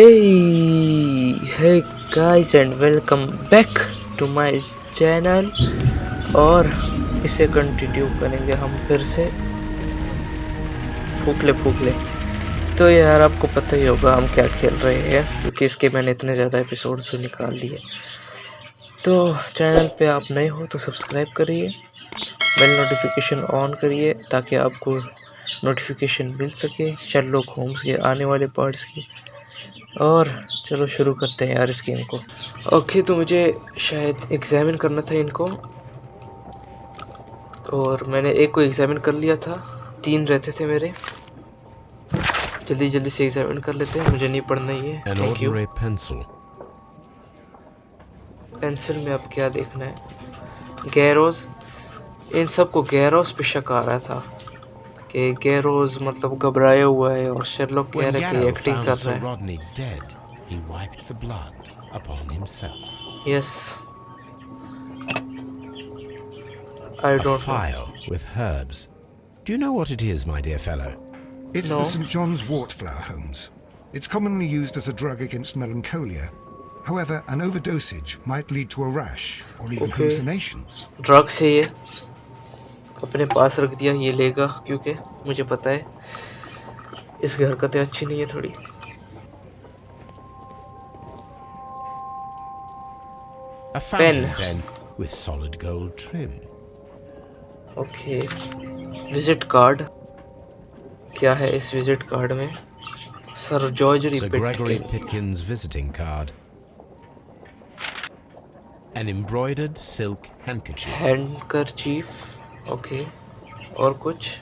Hey guys and welcome back to my channel। और इसे continue करेंगे हम फिर से फूकले। तो यार आपको पता ही होगा हम क्या खेल रहे हैं, क्योंकि इसके मैंने इतने ज़्यादा एपिसोड्स निकाल दिए। तो चैनल पे आप नए हो तो सब्सक्राइब करिए, बेल नोटिफिकेशन ऑन करिए ताकि आपको नोटिफिकेशन मिल सके शेरलॉक होम्स के आने वाले पार्ट्स की। और चलो शुरू करते हैं यार इस गेम को। ओके, तो मुझे शायद एग्जामिन करना था इनको, और मैंने एक को एग्जामिन कर लिया था। 3 रहते थे मेरे। जल्दी से एग्जामिन कर लेते हैं, मुझे नहीं पढ़ना ये। Thank you. पेंसिल में अब क्या देखना है? गैरोज। इन सबको गैरोज पे शक आ रहा था कि गैरोज मतलब घबराया हुआ है, और शेरलॉक कह रहा है कि एक्टिंग कर रहा है। He wiped the blood upon himself. Yes. I don't know. A phial with herbs. Do you know what it is, my dear fellow? It's the St. John's wort flower, Holmes. It's commonly used as a drug against melancholia. However, an overdosage might lead to a rash or even hallucinations. Drugs है ये, अपने पास रख दिया, ये लेगा क्योंकि मुझे पता है इसकी हरकतें अच्छी नहीं है थोड़ी। A fountain pen with solid gold trim. Okay, visit card. क्या है इस विजिट कार्ड में? Sir Gregory Pitkin's visiting card. An embroidered silk handkerchief. Handkerchief. Okay, और कुछ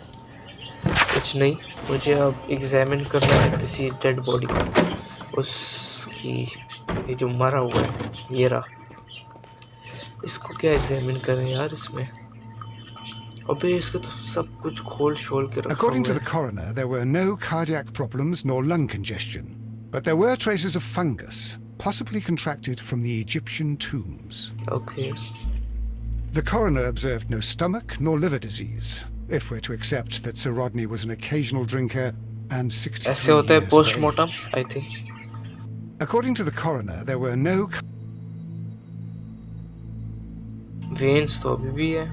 नहीं। मुझे अब एग्जामिन करना है किसी डेड बॉडी को, उसकी ये जो मरा हुआ है ये रहा। इसको क्या एग्जामिन करें यार इसमें? अबे इसके तो सब कुछ खोल के रखा हुआ है। According to the coroner, there were no cardiac problems nor lung congestion, but there were traces of fungus, possibly contracted from the Egyptian tombs. Okay. The coroner observed no stomach nor liver disease, if we're to accept that Sir Rodney was an occasional drinker and 63 ऐसे होता है years postmortem, of age. I think. According to the coroner, there were no veins तो अभी भी है।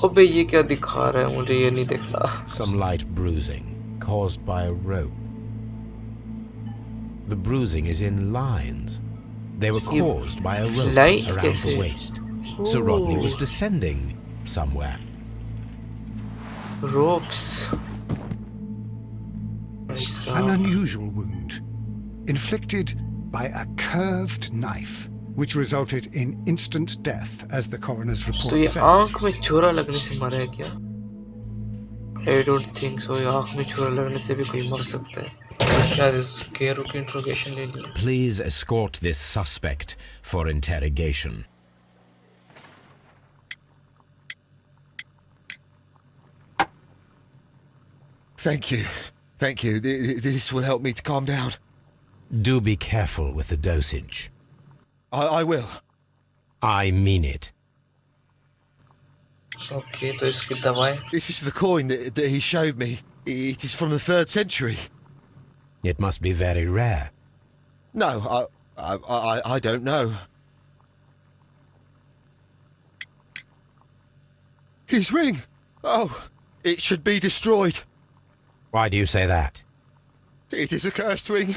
अबे ये क्या दिखा रहा है? मुझे ये नहीं देखना। Some light bruising caused by a rope. The bruising is in lines. They were caused by a rope around the waist. Sir Rodney was descending somewhere. Ropes. An unusual wound, inflicted by a curved knife, which resulted in instant death, as the coroner's report तो ये says. आंख में छुरा लगने से मरा है क्या? I don't think so. ये आंख में छुरा लगने से भी कोई मर सकता है। शायद इसके रुक इंट्रोगेशन ले लिया। Please escort this suspect for interrogation. Thank you. This will help me to calm down. Do be careful with the dosage. I will. I mean it. Okay, तो इसकी दवाई। This is the coin that he showed me. It is from the 3rd century. It must be very rare. No, I don't know. His ring! Oh, it should be destroyed. Why do you say that? It is a cursed ring,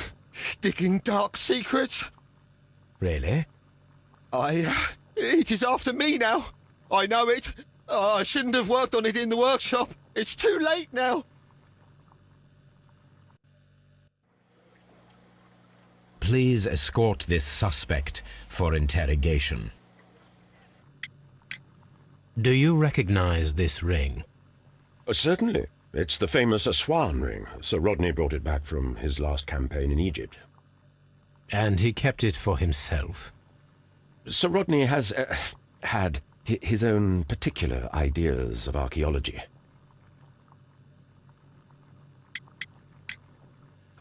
digging dark secrets. Really? It is after me now. I know it. I shouldn't have worked on it in the workshop. It's too late now. Please escort this suspect for interrogation. Do you recognize this ring? Certainly. It's the famous Aswan ring. Sir Rodney brought it back from his last campaign in Egypt. And he kept it for himself? Sir Rodney has had his own particular ideas of archaeology.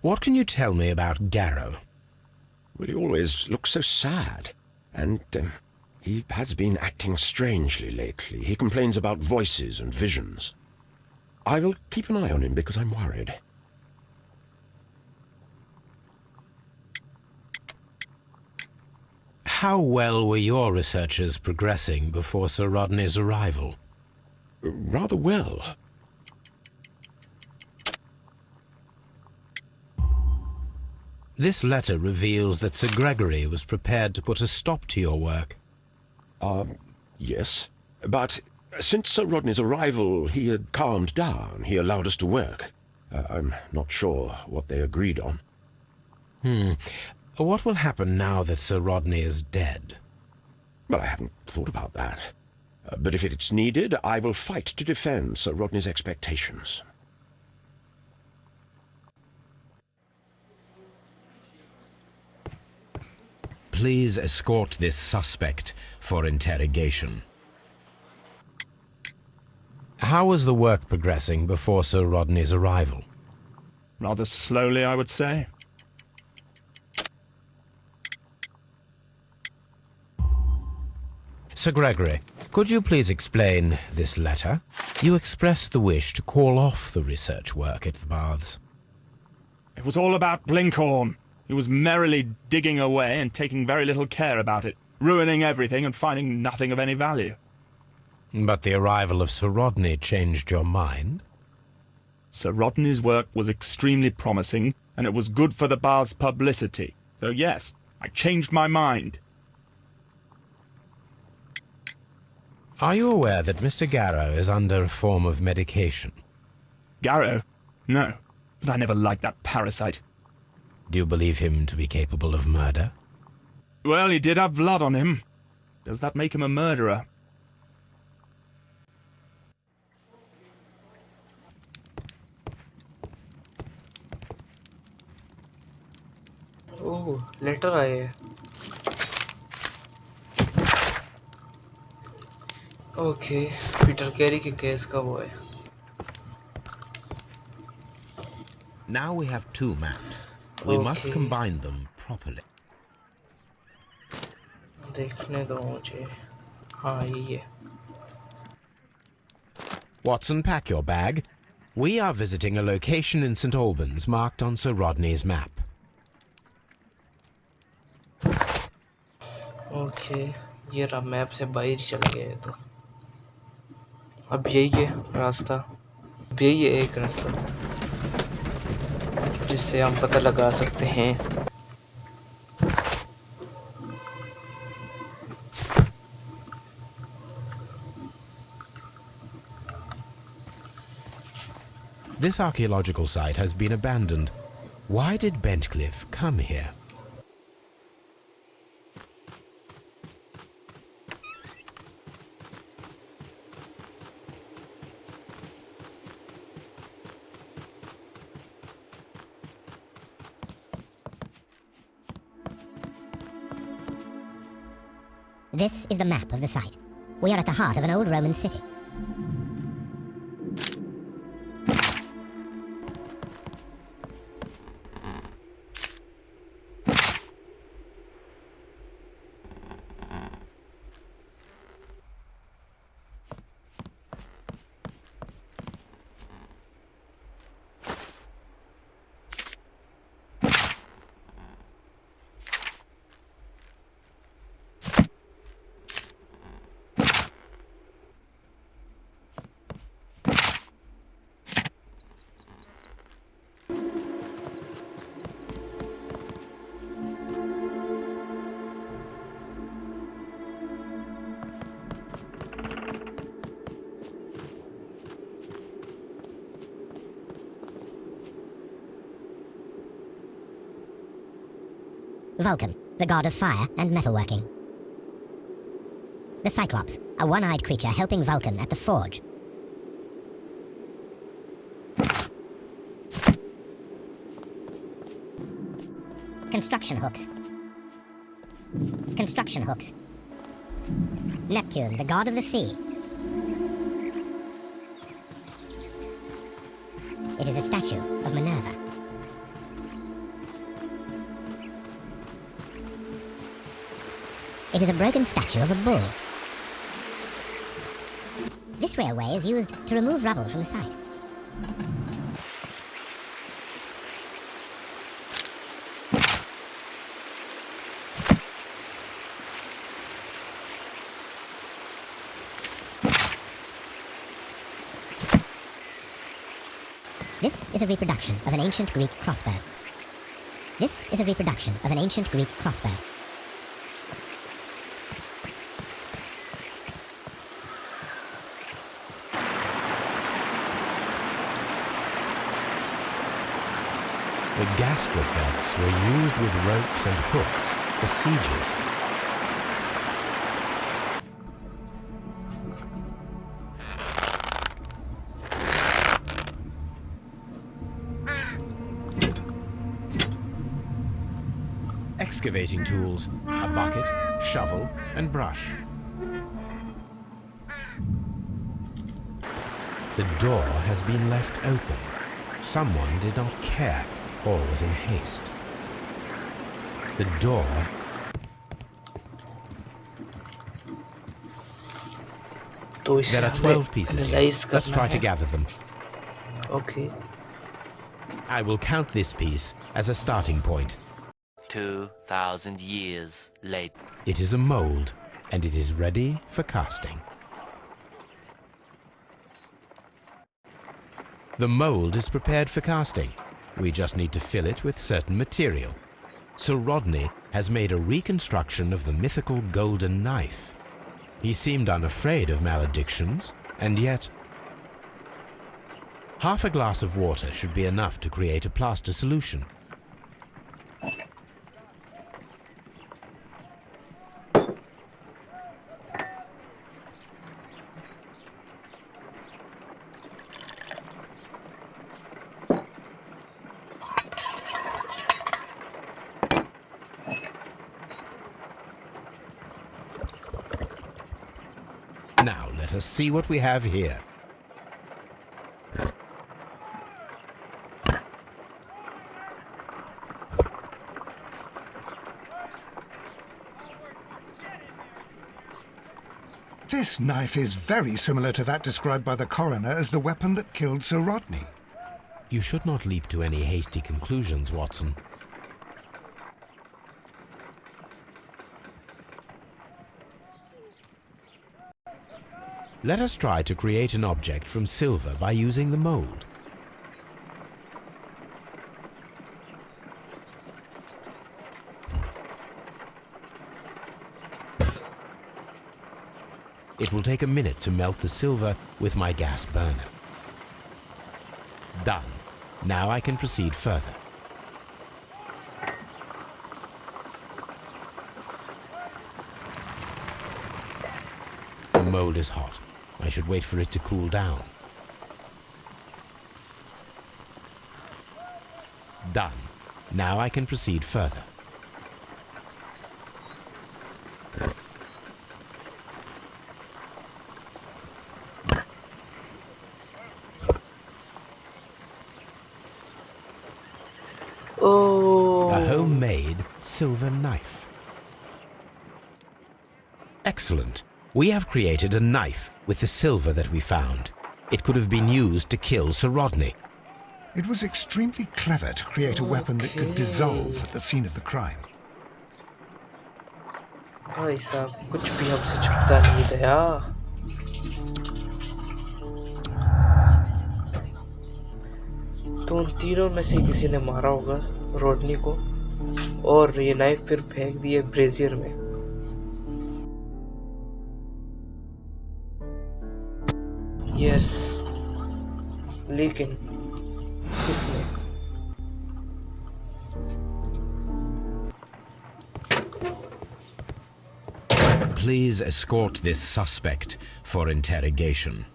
What can you tell me about Garrow? Well, he always looks so sad, and he has been acting strangely lately. He complains about voices and visions. I will keep an eye on him because I'm worried. How well were your researchers progressing before Sir Rodney's arrival? Rather well. This letter reveals that Sir Gregory was prepared to put a stop to your work. Yes. But since Sir Rodney's arrival, he had calmed down. He allowed us to work. I'm not sure what they agreed on. What will happen now that Sir Rodney is dead? Well, I haven't thought about that. But if it's needed, I will fight to defend Sir Rodney's expectations. Please escort this suspect for interrogation. How was the work progressing before Sir Rodney's arrival? Rather slowly, I would say. Sir Gregory, could you please explain this letter? You expressed the wish to call off the research work at the baths. It was all about Blinkhorn. He was merrily digging away and taking very little care about it, ruining everything and finding nothing of any value. But the arrival of Sir Rodney changed your mind? Sir Rodney's work was extremely promising, and it was good for the bath's publicity. So yes, I changed my mind. Are you aware that Mr. Garrow is under a form of medication? Garrow? No, but I never liked that parasite. Do you believe him to be capable of murder? Well, he did have blood on him. Does that make him a murderer? Oh letter आए हैं okay Peter Carey के case का वो है Now we have two maps. We must combine them properly. देखने दो मुझे हाँ यही है Watson, pack your bag. We are visiting a location in St. Albans marked on Sir Rodney's map. Okay ये रहा मैप से बाहर चला गया है तो अब यही है रास्ता अब यही है एक रास्ता जिससे हम पता लगा सकते हैं This archaeological site has been abandoned. Why did Bentcliffe come here? This is the map of the site. We are at the heart of an old Roman city. Vulcan, the god of fire and metalworking. The Cyclops, a one-eyed creature helping Vulcan at the forge. Construction hooks. Construction hooks. Neptune, the god of the sea. It is a statue of Minerva. It is a broken statue of a bull. This railway is used to remove rubble from the site. This is a reproduction of an ancient Greek crossbow. This is a reproduction of an ancient Greek crossbow. The gastrofets were used with ropes and hooks for sieges. Excavating tools, a bucket, shovel, and brush. The door has been left open. Someone did not care or was in haste. The door there are 12 pieces here. Let's try to gather them. Okay. I will count this piece as a starting point. 2,000 years later. It is a mold, and it is ready for casting. The mold is prepared for casting. We just need to fill it with certain material. Sir Rodney has made a reconstruction of the mythical golden knife. He seemed unafraid of maledictions, and yet... Half a glass of water should be enough to create a plaster solution. Now let us see what we have here. This knife is very similar to that described by the coroner as the weapon that killed Sir Rodney. You should not leap to any hasty conclusions, Watson. Let us try to create an object from silver by using the mold. It will take a minute to melt the silver with my gas burner. Done. Now I can proceed further. The mold is hot. I should wait for it to cool down. Done. Now I can proceed further. Oh. A homemade silver knife. Excellent. We have created a knife with the silver that we found. It could have been used to kill Sir Rodney. It was extremely clever to create a weapon that could dissolve at the scene of the crime. भाई साहब कुछ भी हमसे छुपता नहीं दया. तो उन तीनों में से किसी ने मारा होगा रोडनी को और ये नाइफ फिर फेंक दिए ब्रेजियर में. यस लेकिन किसने? Please escort this suspect for interrogation.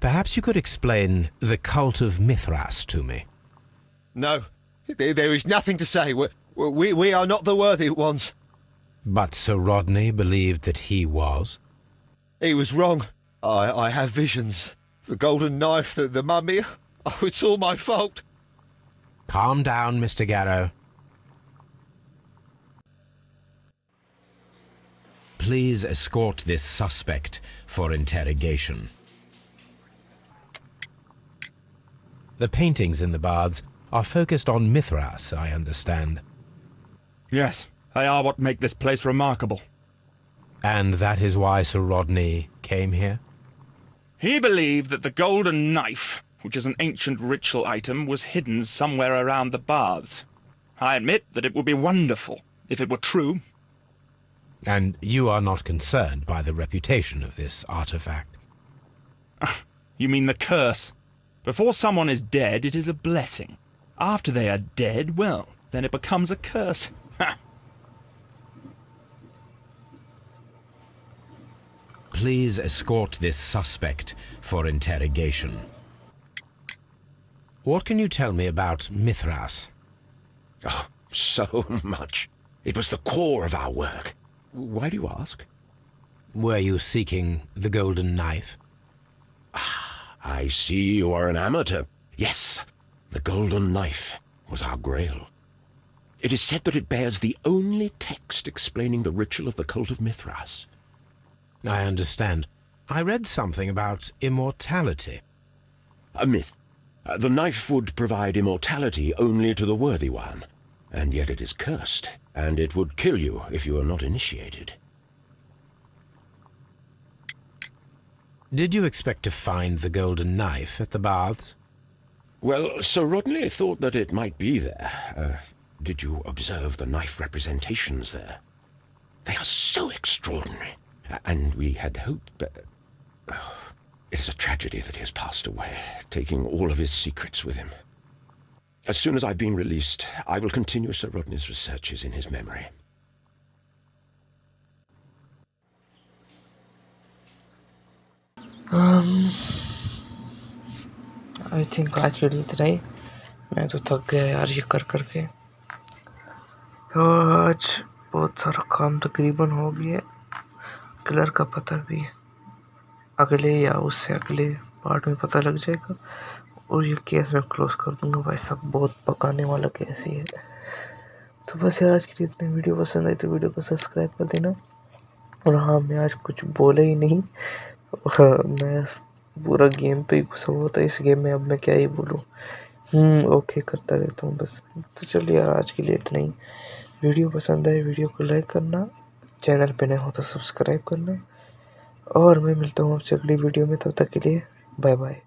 Perhaps you could explain the cult of Mithras to me. No, there is nothing to say. We are not the worthy ones. But Sir Rodney believed that he was. He was wrong. I have visions. The golden knife, the mummy. Oh, it's all my fault. Calm down, Mr. Garrow. Please escort this suspect for interrogation. The paintings in the baths are focused on Mithras, I understand. Yes, they are what make this place remarkable. And that is why Sir Rodney came here? He believed that the golden knife which is an ancient ritual item, was hidden somewhere around the baths. I admit that it would be wonderful if it were true. And you are not concerned by the reputation of this artifact? You mean the curse? Before someone is dead, it is a blessing. After they are dead, well, then it becomes a curse. Please escort this suspect for interrogation. What can you tell me about Mithras? Oh, so much. It was the core of our work. Why do you ask? Were you seeking the golden knife? I see you are an amateur. Yes, the golden knife was our grail. It is said that it bears the only text explaining the ritual of the cult of Mithras. I understand. I read something about immortality. A myth. The knife would provide immortality only to the worthy one, and yet it is cursed, and it would kill you if you are not initiated. Did you expect to find the golden knife at the baths? Well, Sir Rodney thought that it might be there. Did you observe the knife representations there? They are so extraordinary, and we had hoped... It is a tragedy that he has passed away, taking all of his secrets with him. As soon as I've been released, I will continue Sir Rodney's researches in his memory. I think आज के लिए इतना ही। मैं तो थक गया यार ये कर करके। तो आज बहुत सारा काम तकरीबन हो गया। किलर का पता भी अगले या उससे अगले पार्ट में पता लग जाएगा, और ये केस मैं क्लोज कर दूंगा। भाई सब बहुत पकाने वाला केस ही है। तो बस यार आज के लिए इतनी। वीडियो पसंद आई तो वीडियो को सब्सक्राइब कर देना। और हाँ, मैं आज कुछ बोला ही नहीं। मैं पूरा गेम पे ही घुसा हुआ था। इस गेम में अब मैं क्या ही बोलूँ। ओके करता रहता हूँ बस। तो चलिए यार आज के लिए इतना ही। वीडियो पसंद आए वीडियो को लाइक करना, चैनल पे नए हो तो सब्सक्राइब करना, और मैं मिलता हूँ आपसे अगली वीडियो में। तब तक के लिए बाय बाय।